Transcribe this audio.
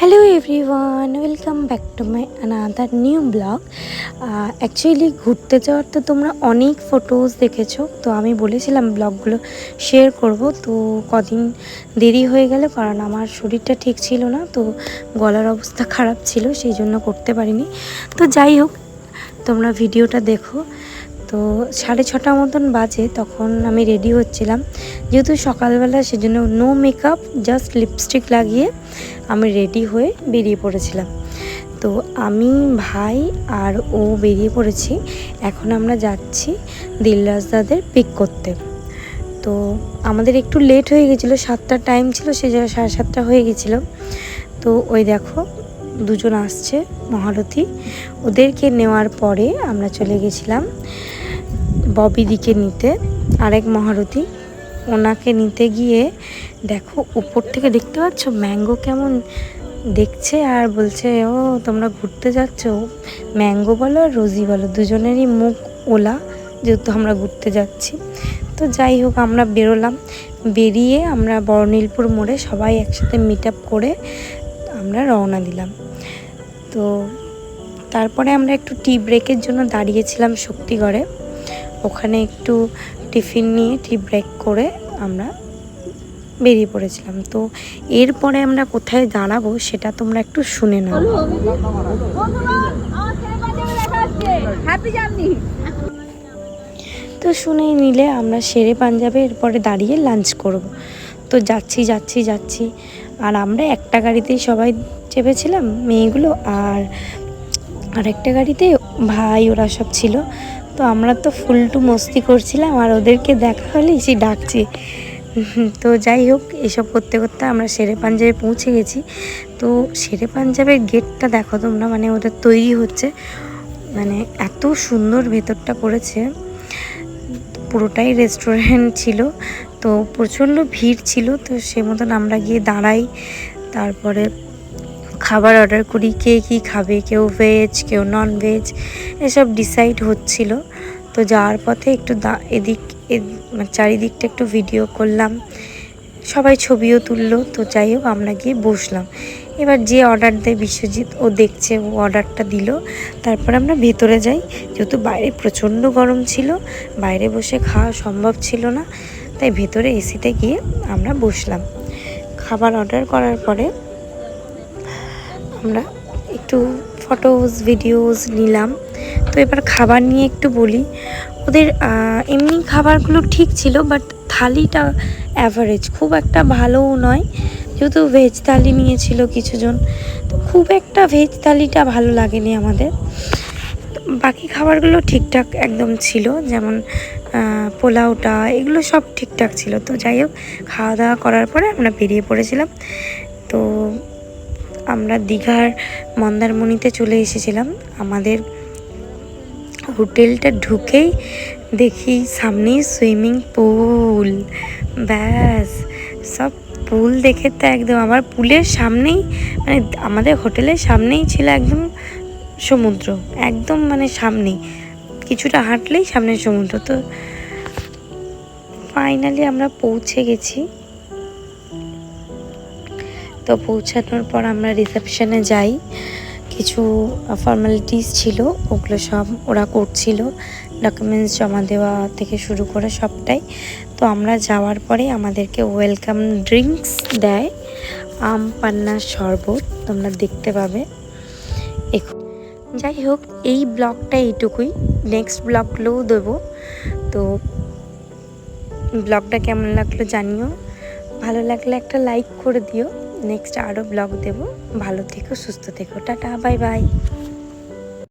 Hello everyone, welcome back to my another new blog. Actually ঘুরতে যাওয়ার তো তোমরা অনেক ফটোজ দেখেছো, তো আমি বলেছিলাম ব্লগগুলো শেয়ার করব। তো কদিন দেরি হয়ে গেল কারণ আমার শরীরটা ঠিক ছিল না, তো গলার অবস্থা খারাপ ছিল, সেই জন্য করতে পারিনি। তো যাই হোক, তোমরা ভিডিওটা দেখো। তো 6:30 মতন বাজে, তখন আমি রেডি হচ্ছিলাম, যেহেতু সকালবেলা, সেজন্য নো মেকআপ, জাস্ট লিপস্টিক লাগিয়ে আমি রেডি হয়ে বেরিয়ে পড়েছিলাম। তো আমি, ভাই আর ও বেরিয়ে পড়েছি। এখন আমরা যাচ্ছি দিলরাজদাদের পিক করতে। তো আমাদের একটু লেট হয়ে গেছিলো, 7টার টাইম ছিল, সে জায়গায় 7:30 হয়ে গেছিলো। তো ওই দেখো দুজন আসছে মহারথী, ওদেরকে নেওয়ার পরে আমরা চলে গেছিলাম ববিদিকে নিতে, আরেক মহারথী। ওনাকে নিতে গিয়ে দেখো উপর থেকে দেখতে পাচ্ছ ম্যাঙ্গো কেমন দেখছে, আর বলছে ও তোমরা ঘুরতে যাচ্ছ। ম্যাঙ্গো বলো আর রোজি বলো, দুজনেরই মুখ ওলা, যেহেতু আমরা ঘুরতে যাচ্ছি। তো যাই হোক, আমরা বেরোলাম। বেরিয়ে আমরা বড়নীলপুর মোড়ে সবাই একসাথে মিট আপ করে আমরা রওনা দিলাম। তো তারপরে আমরা একটু টি ব্রেকের জন্য দাঁড়িয়েছিলাম শক্তিগড়ে, ওখানে একটু টিফিন নিয়ে টি ব্রেক করে আমরা বেরিয়ে পড়েছিলাম। তো এরপরে আমরা কোথায় দাঁড়াবো সেটা তোমরা একটু শুনে নাও। তো শুনেই নিলে আমরা শেরে পাঞ্জাবে এরপরে দাঁড়িয়ে লাঞ্চ করব। তো যাচ্ছি আর আমরা একটা গাড়িতেই সবাই চেপেছিলাম মেয়েগুলো, আর একটা গাড়িতে ভাই ওরা সব ছিল। তো আমরা তো ফুলটু মস্তি করছিলাম, আর ওদেরকে দেখা হলেই সে ডাকছে। তো যাই হোক, এসব করতে করতে আমরা শেরে পাঞ্জাবে পৌঁছে গেছি। তো শেরে পাঞ্জাবের গেটটা দেখো তোমরা, মানে ওটা তৈরি হচ্ছে, মানে এত সুন্দর ভেতরটা করেছে। পুরোটাই রেস্টুরেন্ট ছিল, তো প্রচণ্ড ভিড় ছিল। তো সে মতন আমরা গিয়ে দাঁড়াই, তারপরে খাবার অর্ডার করি, কে কী খাবে, কেউ ভেজ কেউ নন ভেজ, এসব ডিসাইড হচ্ছিল। তো যাওয়ার পথে একটু চারিদিকটা একটু ভিডিও করলাম, সবাই ছবিও তুললো। তো যাই হোক, আমরা গিয়ে বসলাম। এবার যে অর্ডার দেয় বিশ্বজিৎ, ও দেখছে, ও অর্ডারটা দিল। তারপর আমরা ভেতরে যাই, যেহেতু বাইরে প্রচণ্ড গরম ছিল, বাইরে বসে খাওয়া সম্ভব ছিল না, তাই ভেতরে এসিতে গিয়ে আমরা বসলাম। খাবার অর্ডার করার পরে আমরা একটু ফটোজ ভিডিওস নিলাম। তো এবার খাবার নিয়ে একটু বলি। ওদের এমনি খাবারগুলো ঠিক ছিল, বাট থালিটা অ্যাভারেজ, খুব একটা ভালোও নয়। যেহেতু ভেজ থালি নিয়েছিল কিছুজন, তো খুব একটা ভেজ থালিটা ভালো লাগেনি আমাদের। বাকি খাবারগুলো ঠিকঠাক একদম ছিল, যেমন পোলাওটা, এগুলো সব ঠিকঠাক ছিল। তো যাই হোক, খাওয়া দাওয়া করার পরে আমরা বেরিয়ে পড়েছিলাম। তো আমরা দীঘার মন্দারমণিতে চলে এসেছিলাম। আমাদের হোটেলটা ঢুকেই দেখি সামনেই সুইমিং পুল, ব্যাস সব পুল দেখে তো একদম, আমার পুলের সামনেই, মানে আমাদের হোটেলের সামনেই ছিল একদম সমুদ্র, একদম মানে সামনেই, কিছুটা হাঁটলেই সামনে সমুদ্র। তো ফাইনালি আমরা পৌঁছে গেছি। তো পৌঁছানোর পর আমরা রিসেপশনে যাই, কিছু ফর্মালিটিস ছিল, ওগুলো সব ওরা করছিল, ডকুমেন্টস জমা দেওয়া থেকে শুরু করে সবটাই। তো আমরা যাওয়ার পরে আমাদেরকে ওয়েলকাম ড্রিঙ্কস দেয়, আম পান্না শরবত, তোমরা দেখতে পাবে। যাই হোক, এই ব্লগটা এইটুকুই, নেক্সট ব্লগগুলোও দেবো। তো ব্লগটা কেমন লাগলো জানিও, ভালো লাগলে একটা লাইক করে দিও। নেক্সট আরও ব্লগ দেবো। ভালো থেকো, সুস্থ থেকো, টাটা, বাই বাই।